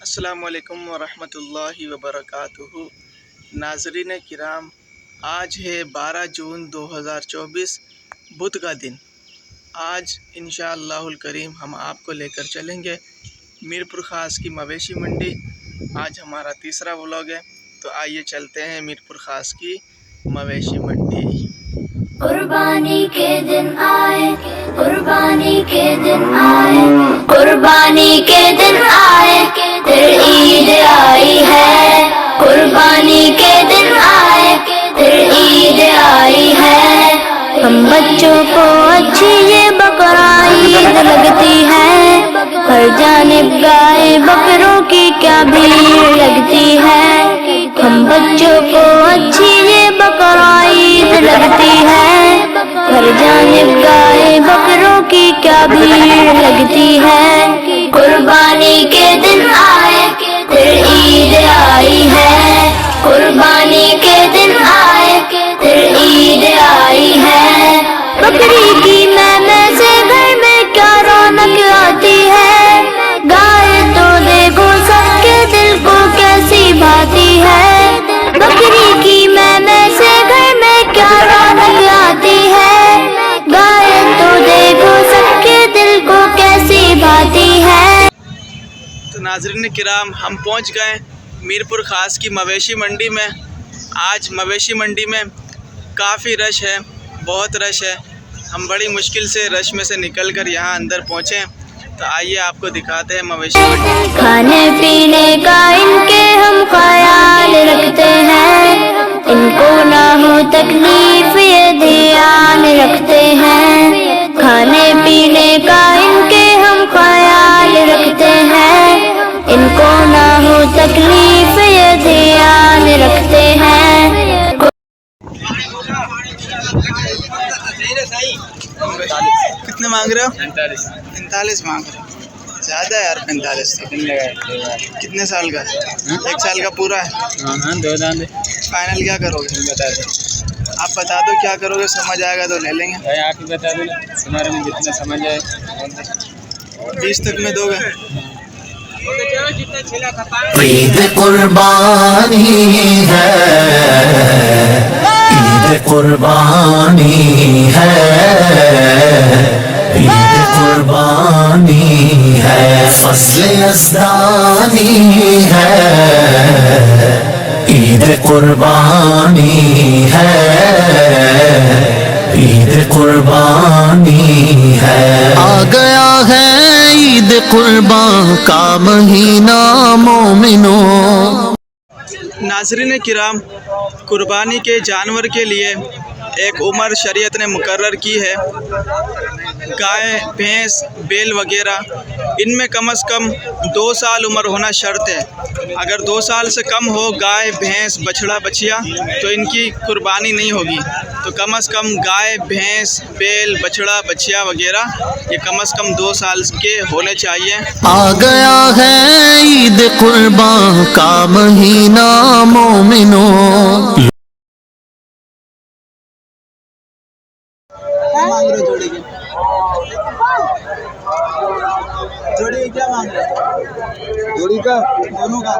السلام علیکم ورحمۃ اللہ وبرکاتہ۔ ناظرین کرام، آج ہے 12 جون 2024 بدھ کا دن۔ آج انشاءاللہ الکریم ہم آپ کو لے کر چلیں گے میرپور خاص کی مویشی منڈی۔ آج ہمارا تیسرا ولاگ ہے، تو آئیے چلتے ہیں میرپور خاص کی مویشی منڈی۔ قربانی کے دن آئے، قربانی کے دن آئے، قربانی کے دن آئے، پھر عید آئی ہے۔ قربانی کے دن آئے، پھر عید آئی ہے۔ ہم بچوں کو اچھی یہ بقرہ عید لگتی ہے، ہر جانب گائے بکروں کی کیا بھیڑ لگتی ہے۔ ہم بچوں کو اچھی یہ بقرہ عید لگتی ہے، ہر جانب گائے بکروں کی کیا بھیڑ لگتی ہے۔ قربانی کے دن آئے، پھر عید آئی ہے۔ قربانی کے دن آئے، پھر عید آئی ہے۔ بکری کی میں سے گھر میں کیا رونق آتی ہے، گائے تو دیکھو سب کے دل کو کیسی بھاتی ہے۔ بکری کی میں سے گھر میں کیا رونق آتی ہے، گائے تو دیکھو سب کے دل کو کیسی بھاتی ہے۔ تو ناظرین کرام، ہم پہنچ گئے میرپور خاص کی مویشی منڈی میں۔ آج مویشی منڈی میں کافی رش ہے، بہت رش ہے۔ ہم بڑی مشکل سے رش میں سے نکل کر یہاں اندر پہنچے، تو آئیے آپ کو دکھاتے ہیں مویشی منڈی۔ کھانے پینے کا ان کے ہم خیال رکھتے ہیں، ان کو نہ ہو تکلیف یہ دھیان رکھتے ہیں۔ کھانے پینے کا ان کے ہم خیال رکھتے ہیں، ان کو نہ ہو تکلیف یہ دھیان رکھتے ہیں۔ کتنے مانگ رہے ہو؟ 45 مانگ رہے ہو، زیادہ ہے یار 45 تو۔ کتنے سال کا؟ 1 سال کا پورا ہے؟ ہاں 2 دانے فائنل کیا کرو گے؟ بتا دو آپ بتا دو کیا کرو گے، سمجھ آئے گا تو لے لیں گے۔ بھائی، آپ ہی بتا دو نا، تمہارے میں جتنا سمجھ آئے 20 تک میں دو گے؟ عید قربانی ہے، عید قربانی ہے، عید قربانی ہے، فضل یزدانی ہے، عید قربانی ہے، عید قربانی ہے۔ آ گیا ہے عید قربان کا مہینہ مومنوں۔ ناظرین کرام، قربانی کے جانور کے لیے ایک عمر شریعت نے مقرر کی ہے۔ گائے، بھینس، بیل وغیرہ ان میں کم از کم 2 سال عمر ہونا شرط ہے۔ اگر 2 سال سے کم ہو گائے، بھینس، بچھڑا، بچیا، تو ان کی قربانی نہیں ہوگی۔ تو کم از کم گائے، بھینس، بیل، بچھڑا، بچیا وغیرہ یہ کم از کم 2 سال کے ہونے چاہیے۔ آ گیا ہے عید قربان کا مہینہ مومنوں۔ مانگ رہے جوڑی کے؟ جوڑی کے کیا مانگ رہے؟ جوڑی کا دونوں کا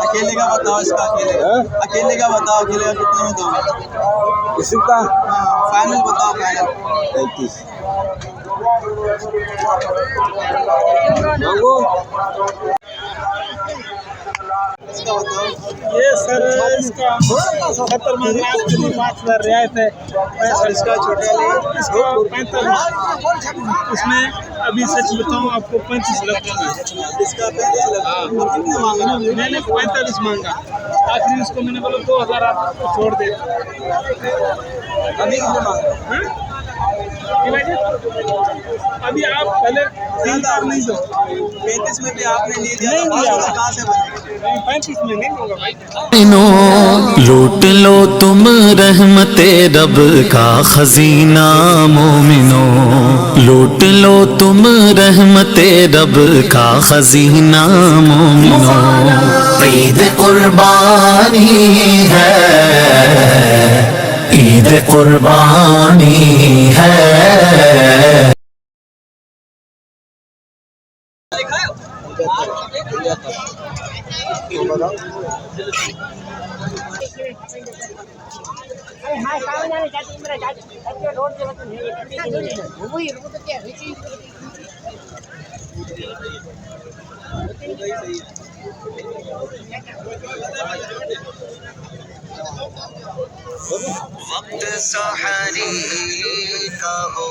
اکیلے کا بتاؤ، اس کا اکیلے کا بتاؤ، اکیلے کا کتنے میں دو گے؟ اس کا فائنل بتاؤ، فائنل 35 مانگو۔ اس کا بتاؤ۔ یہ سر اس کا 70 مانگ رہا ہے، 5,000 رعایت ہے۔ اس کا چھوٹا لے، اس کا 45، اس میں ابھی سچ بتاؤں آپ کو 35 لگتا ہے۔ اس کا 35 لگا۔ آپ کتنے مانگ رہے ہیں؟ میں نے 45 مانگا، آخری اس کو میں نے بولا 2,000 آپ کو چھوڑ دے۔ ابھی کتنے مانگ رہے ہیں؟ ابھی آپ پہلے 3 زیادہ نہیں دو، 35 میں بھی آپ نے نہیں دیا، نہیں تو دیا۔ کہاں سے بنے؟ 35 میں نہیں ہوگا بھائی۔ لوٹ لو تم رحمت رب کا خزینہ مومنوں، لوٹ لو تم رحمت رب کا خزینہ مومنوں۔ عید قربانی ہے، عید قربانی ہے۔ وقت سحری کا ہو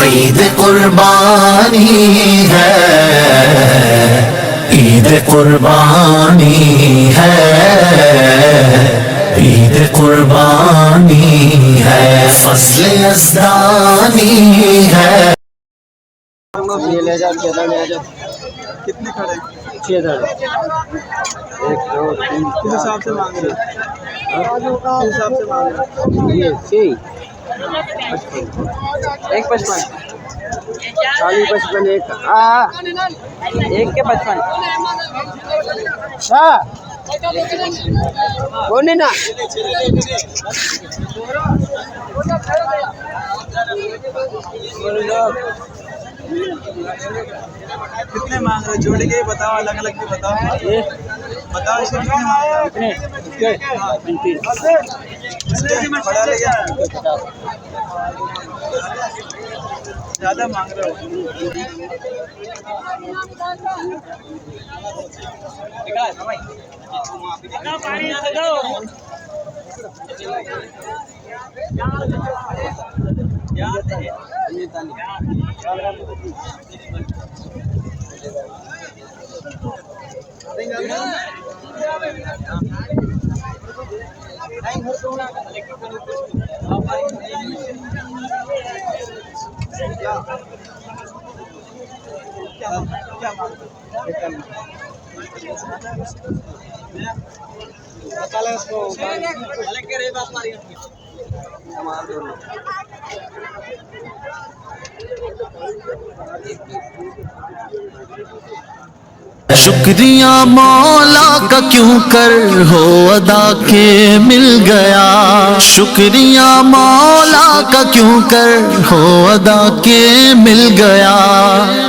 عید قربانی ہے عید قربانی ہے عید قربانی ہے فضل یزدانی ہے یہ لے جا کے لے جا کتنے کھڑے 6000 1 2 3 کس حساب سے مانگ رہے ہیں کس حساب سے مانگ رہے ہیں یہ صحیح 155 40 55 1 ہاں 1 کے 55 ہاں کون ہے نا کتنے مانگ رہے جوڑے کے بتاؤ الگ الگ بھی بتاؤ بتاؤ اس کے کتنے مانگ رہے بڑا لے گیا زیادہ مانگ رہے ہو شکریہ مولا کا کیوں کر ہو ادا کے مل گیا شکریہ مولا کا کیوں کر ہو ادا کے مل گیا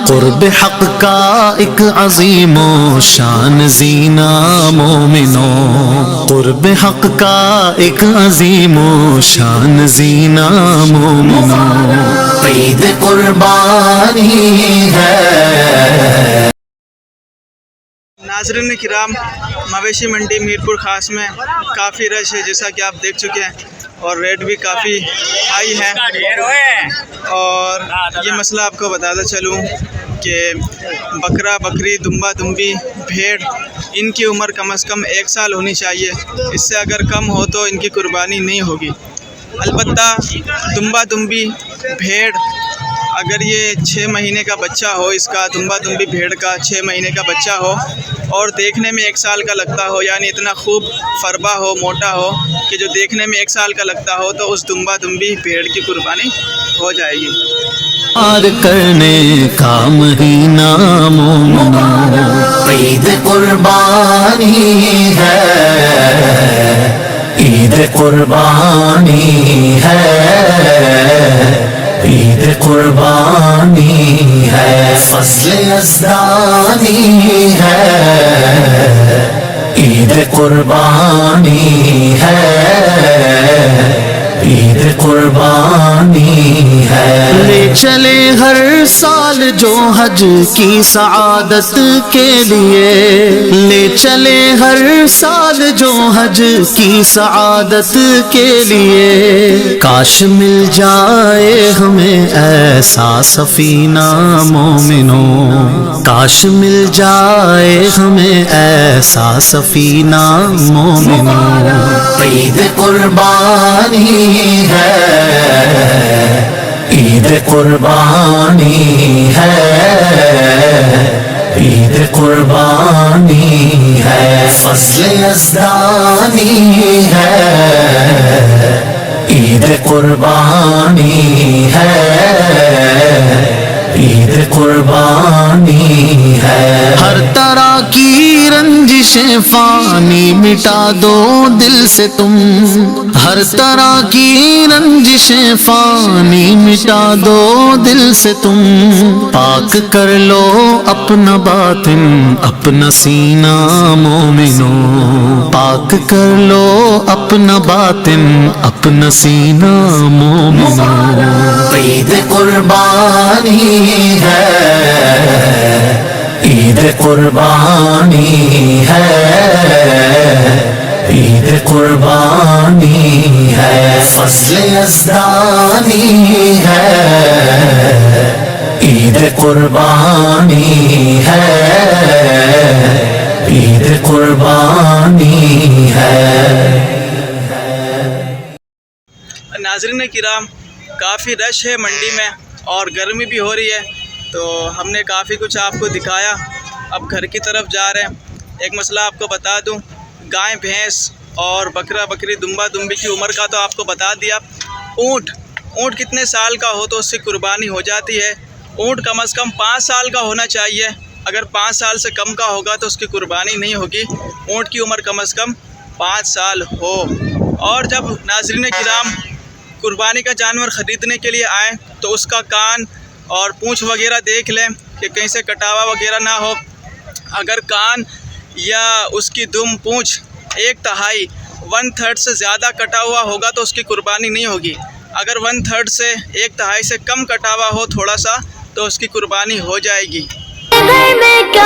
قرب حق کا ایک عظیم و شان زینہ مومنوں قرب حق کا ایک عظیم و شان زینہ مومنوں عید قربانی ہے ناظرین کرام مویشی منڈی میرپور خاص میں کافی رش ہے جیسا کہ آپ دیکھ چکے ہیں اور ریٹ بھی کافی ہائی ہے اور یہ مسئلہ آپ کو بتاتا چلوں کہ بکرا بکری دمبا دمبی بھیڑ ان کی عمر کم از کم 1 سال ہونی چاہیے اس سے اگر کم ہو تو ان کی قربانی نہیں ہوگی البتہ دمبا دمبی بھیڑ اگر یہ 6 مہینے کا بچہ ہو اس کا دمبا دمبی بھیڑ کا 6 مہینے کا بچہ ہو اور دیکھنے میں 1 سال کا لگتا ہو یعنی اتنا خوب فربا ہو موٹا ہو کہ جو دیکھنے میں 1 سال کا لگتا ہو تو اس دمبا دمبی بھیڑ کی قربانی ہو جائے گی پار کرنے کا مہینہ مومنوں عید قربانی ہے عید قربانی ہے عید قربانی ہے فضل یزدانی ہے عید قربانی ہے عید قربانی ہے لے چلے ہر سال سال جو حج کی سعادت کے لیے لے چلے ہر سال جو حج کی سعادت کے لیے کاش مل جائے ہمیں ایسا سفینہ مومنوں کاش مل جائے ہمیں ایسا سفینہ مومنوں عید قربانی ہے عید قربانی ہے عید قربانی ہے فضل یزدانی ہے عید قربانی ہے عید قربانی ہے ہر طرح کی رنجشیں فانی مٹا دو دل سے تم ہر طرح کی رنجشیں فانی مٹا دو دل سے تم پاک کر لو اپنا باطن اپنا سینہ مومنوں پاک کر لو اپنا باطن اپنا سینہ مومنوں عید قربانی ہے عید قربانی ہے عید قربانی ہے فضل یزدانی ہے عید قربانی ہے عید قربانی ہے ناظرین کرام کافی رش ہے منڈی میں اور گرمی بھی ہو رہی ہے تو ہم نے کافی کچھ آپ کو دکھایا اب گھر کی طرف جا رہے ہیں ایک مسئلہ آپ کو بتا دوں گائے بھینس اور بکرا بکری دمبا دمبی کی عمر کا تو آپ کو بتا دیا اونٹ کتنے سال کا ہو تو اس سے قربانی ہو جاتی ہے اونٹ کم از کم 5 سال کا ہونا چاہیے اگر 5 سال سے کم کا ہوگا تو اس کی قربانی نہیں ہوگی اونٹ کی عمر کم از کم 5 سال ہو اور جب ناظرین کرام قربانی کا جانور خریدنے کے لیے آئیں تو اس کا کان اور پونچھ وغیرہ دیکھ لیں کہ کہیں سے کٹاوا وغیرہ نہ ہو اگر کان یا اس کی دم پونچھ 1/3 1/3 سے زیادہ کٹا ہوا ہوگا تو اس کی قربانی نہیں ہوگی اگر 1/3 سے 1/2 سے کم کٹا ہوا ہو تھوڑا سا تو اس کی قربانی ہو جائے گی گھر میں کیا